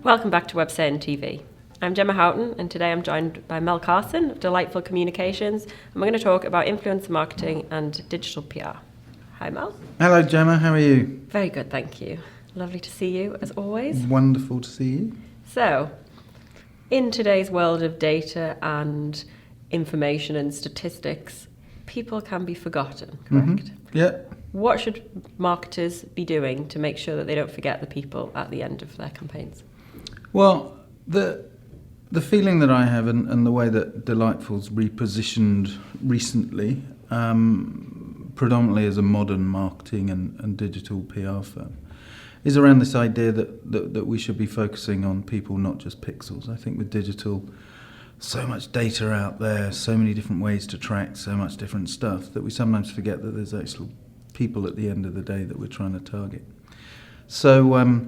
Welcome back to Websaying TV. I'm Gemma Houghton, and today I'm joined by Mel Carson of Delightful Communications, and we're going to talk about influencer marketing and digital PR. Hi, Mel. Hello, Gemma. How are you? Very good, thank you. Lovely to see you, as always. Wonderful to see you. So, in today's world of data and information and statistics, people can be forgotten, correct? Mm-hmm. Yeah. What should marketers be doing to make sure that they don't forget the people at the end of their campaigns? Well, the feeling that I have and the way that Delightful's repositioned recently, predominantly as a modern marketing and digital PR firm, is around this idea that we should be focusing on people, not just pixels. I think with digital, so much data out there, so many different ways to track, so much different stuff, that we sometimes forget that there's actual people at the end of the day that we're trying to target. So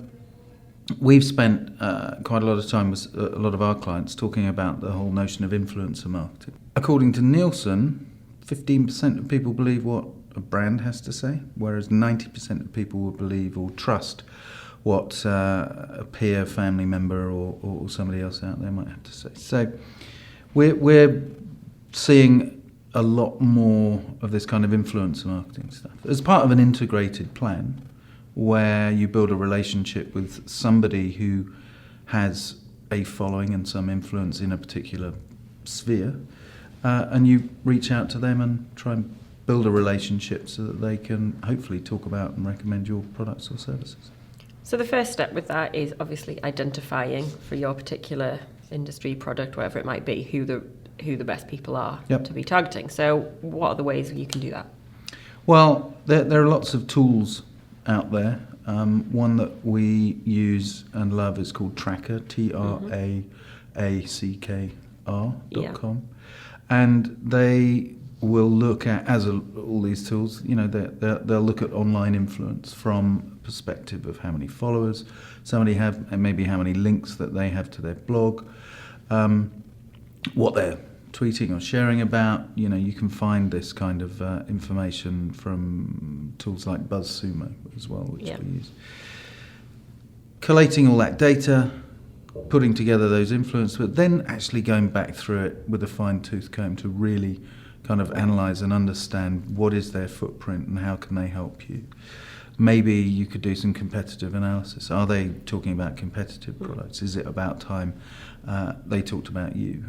we've spent quite a lot of time with a lot of our clients talking about the whole notion of influencer marketing. According to Nielsen, 15% of people believe what a brand has to say, whereas 90% of people will believe or trust what a peer, family member or somebody else out there might have to say. So we're seeing a lot more of this kind of influencer marketing stuff as part of an integrated plan where you build a relationship with somebody who has a following and some influence in a particular sphere, and you reach out to them and try and build a relationship so that they can hopefully talk about and recommend your products or services. So the first step with that is obviously identifying for your particular industry, product, whatever it might be, who the best people are to be targeting. So what are the ways you can do that? Well, there are lots of tools out there. One that we use and love is called Tracker, TRAACKR.com. And they will look at, as all these tools, they'll look at online influence from perspective of how many followers somebody have, and maybe how many links that they have to their blog, what they're tweeting or sharing about. You can find this kind of information from tools like BuzzSumo as well, which we use. Collating all that data, putting together those influences, but then actually going back through it with a fine-tooth comb to really kind of analyse and understand what is their footprint and how can they help you. Maybe you could do some competitive analysis. Are they talking about competitive products? Is it about time they talked about you?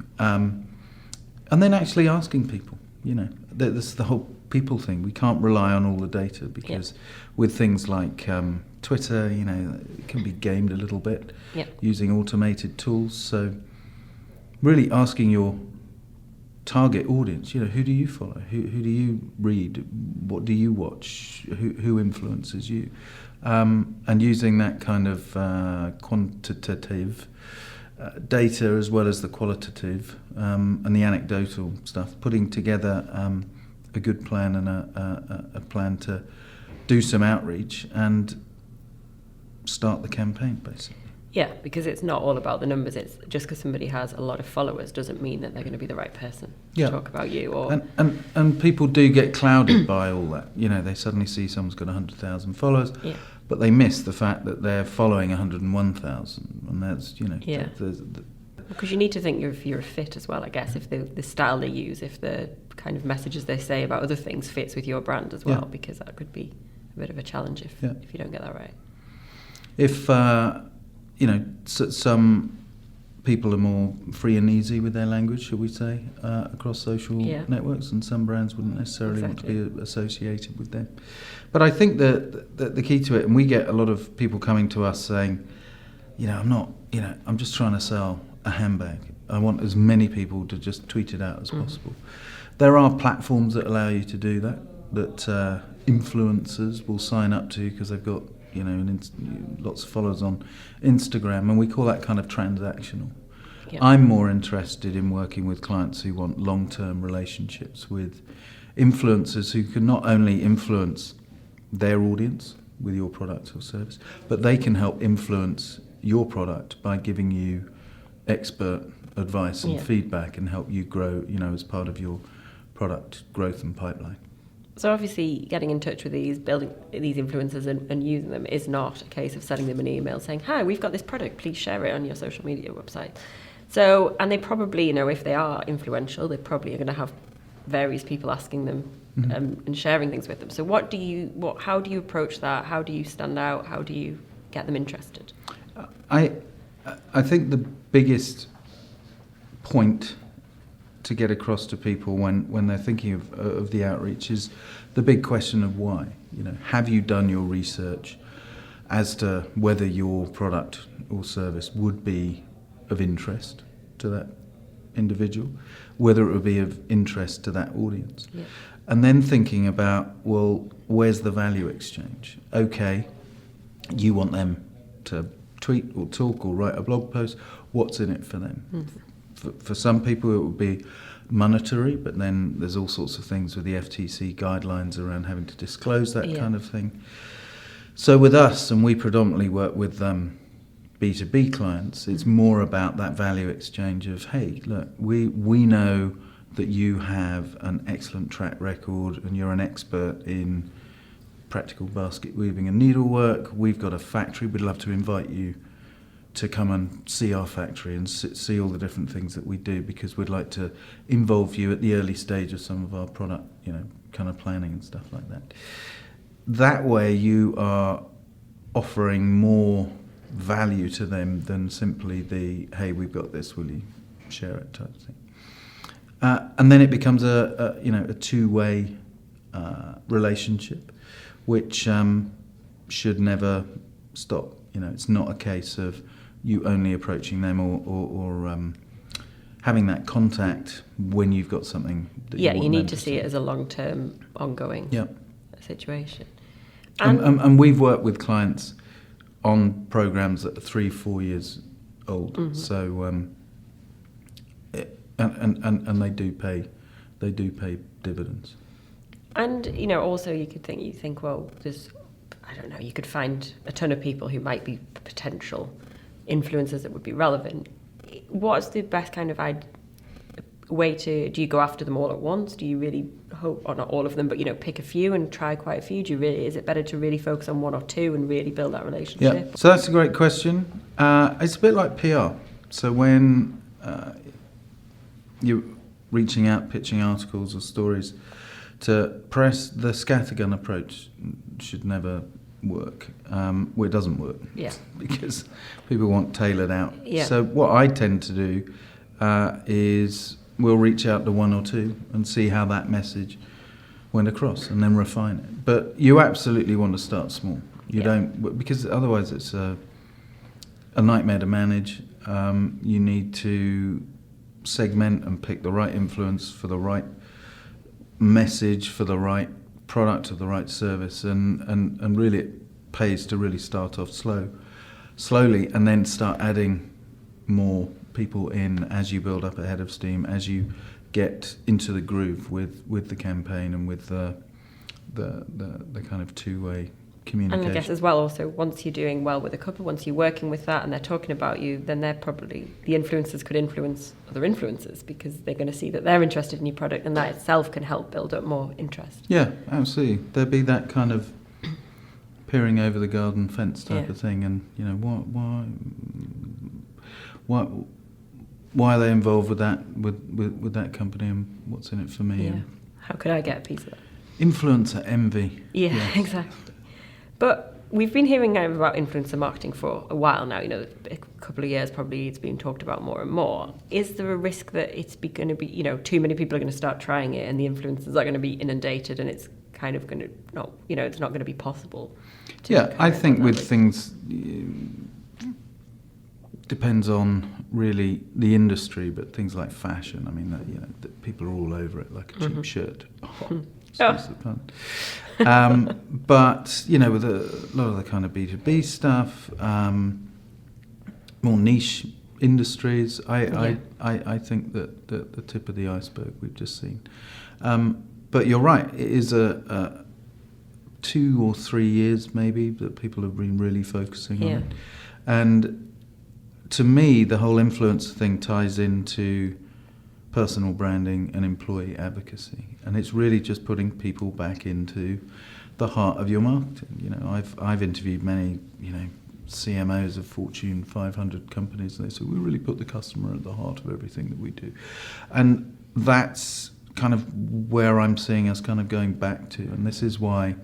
And then actually asking people, this is the whole people thing. We can't rely on all the data because with things like Twitter, it can be gamed a little bit using automated tools. So really asking your target audience, who do you follow? Who do you read? What do you watch? Who influences you? And using that kind of quantitative data as well as the qualitative and the anecdotal stuff, putting together a good plan and a plan to do some outreach and start the campaign, basically. Yeah, because it's not all about the numbers. It's just because somebody has a lot of followers doesn't mean that they're going to be the right person to talk about you. Or and people do get clouded by all that. They suddenly see someone's got 100,000 followers, but they miss the fact that they're following 101,000, and that's because you need to think you're a fit as well, I guess, if the style they use, if the kind of messages they say about other things fits with your brand as well, because that could be a bit of a challenge if you don't get that right. If some people are more free and easy with their language, shall we say, across social networks, and some brands wouldn't necessarily want to be associated with them. But I think that the key to it, and we get a lot of people coming to us saying, I'm just trying to sell a handbag. I want as many people to just tweet it out as possible. There are platforms that allow you to do that influencers will sign up to because they've got lots of followers on Instagram, and we call that kind of transactional. I'm more interested in working with clients who want long-term relationships with influencers who can not only influence their audience with your product or service, but they can help influence your product by giving you expert advice and feedback and help you grow, as part of your product growth and pipeline. So obviously getting in touch with building these influencers and using them is not a case of sending them an email saying, hi, we've got this product, please share it on your social media website. So, and they probably, if they are influential, they probably are going to have various people asking them and sharing things with them. So how do you approach that? How do you stand out? How do you get them interested? I think the biggest point to get across to people when they're thinking of the outreach is the big question of why. Have you done your research as to whether your product or service would be of interest to that individual, whether it would be of interest to that audience? Yeah. And then thinking about, well, where's the value exchange? Okay, you want them to tweet or talk or write a blog post. What's in it for them? Mm-hmm. For some people it would be monetary, but then there's all sorts of things with the FTC guidelines around having to disclose that kind of thing. So with us, and we predominantly work with B2B clients, it's more about that value exchange of, hey, look, we know that you have an excellent track record and you're an expert in practical basket weaving and needlework. We've got a factory. We'd love to invite you to come and see our factory and see all the different things that we do, because we'd like to involve you at the early stage of some of our product, kind of planning and stuff like that. That way you are offering more value to them than simply the, hey, we've got this, will you share it type thing. And then it becomes a two-way relationship, which should never stop. It's not a case of you only approaching them or having that contact when you've got something that you need to see it as a long-term, ongoing situation. And we've worked with clients on programs that are 3-4 years old. Mm-hmm. So and they do pay dividends. And also you think, well, there's, I don't know, you could find a ton of people who might be potential influencers that would be relevant. What's the best kind of way do you go after them all at once? Do you really hope, or not all of them, but pick a few and try quite a few? Is it better to really focus on one or two and really build that relationship? Yeah, so that's a great question. It's a bit like PR. So when you're reaching out, pitching articles or stories to press, the scattergun approach should never work. Well, it doesn't work. Yeah. Because people want tailored out. Yeah. So what I tend to do is we'll reach out to one or two and see how that message went across and then refine it. But you absolutely want to start small. You don't, because otherwise it's a nightmare to manage. You need to segment and pick the right influence for the right message, for the right product or the right service, and really it pays to really start off slowly and then start adding more people in as you build up a head of steam, as you get into the groove with the campaign and with the kind of two-way communication. And I guess as well, also, once you're doing well with a couple, once you're working with that and they're talking about you, then they're probably, the influencers could influence other influencers because they're going to see that they're interested in your product, and that itself can help build up more interest. Yeah, absolutely. There'd be that kind of peering over the garden fence type of thing, and why are they involved with that that company, and what's in it for me? Yeah. And how could I get a piece of that? Influencer envy. Yeah, exactly. But we've been hearing about influencer marketing for a while now. A couple of years probably it's been talked about more and more. Is there a risk that it's going to be, too many people are going to start trying it and the influencers are going to be inundated and it's kind of going to not, it's not going to be possible? I think with things, depends on really the industry, but things like fashion, I mean, that people are all over it like a cheap shirt. But with a lot of the kind of B2B stuff, more niche industries, I think that the tip of the iceberg we've just seen. But you're right, it is a 2 or 3 years maybe that people have been really focusing on it. And to me, the whole influencer thing ties into personal branding and employee advocacy. And it's really just putting people back into the heart of your marketing. You know, I've interviewed many, you know, CMOs of Fortune 500 companies, and they say we really put the customer at the heart of everything that we do. And that's kind of where I'm seeing us kind of going back to. And this is why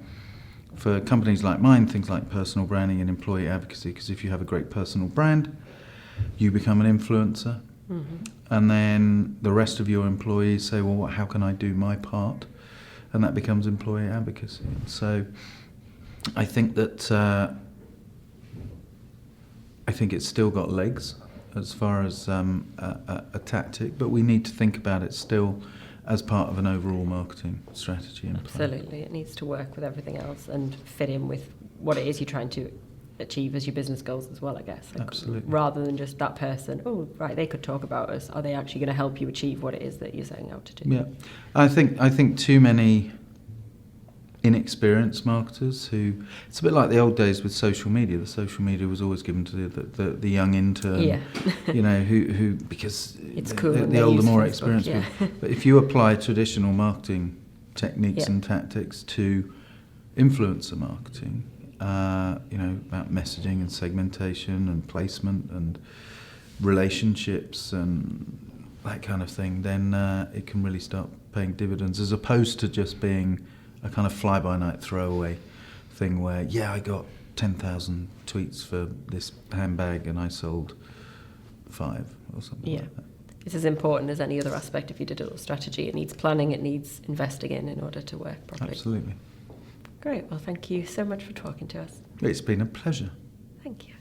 for companies like mine, things like personal branding and employee advocacy, because if you have a great personal brand, you become an influencer. Mm-hmm. And then the rest of your employees say, well, how can I do my part? And that becomes employee advocacy. So I think that I think it's still got legs as far as a tactic, but we need to think about it still as part of an overall marketing strategy. Absolutely, it needs to work with everything else and fit in with what it is you're trying to achieve as your business goals as well, I guess. Like, absolutely. Rather than just that person, oh, right, they could talk about us. Are they actually going to help you achieve what it is that you're setting out to do? Yeah, I think too many inexperienced marketers who, it's a bit like the old days with social media. The social media was always given to the young intern, yeah. you know, who because it's cool the older, more Facebook, experienced yeah. people. But if you apply traditional marketing techniques and tactics to influencer marketing, you know, about messaging and segmentation and placement and relationships and that kind of thing, then it can really start paying dividends, as opposed to just being a kind of fly-by-night throwaway thing where, yeah, I got 10,000 tweets for this handbag and I sold 5 or something like that. It's as important as any other aspect of your digital strategy. It needs planning, it needs investing in order to work properly. Absolutely. Great. Well, thank you so much for talking to us. It's been a pleasure. Thank you.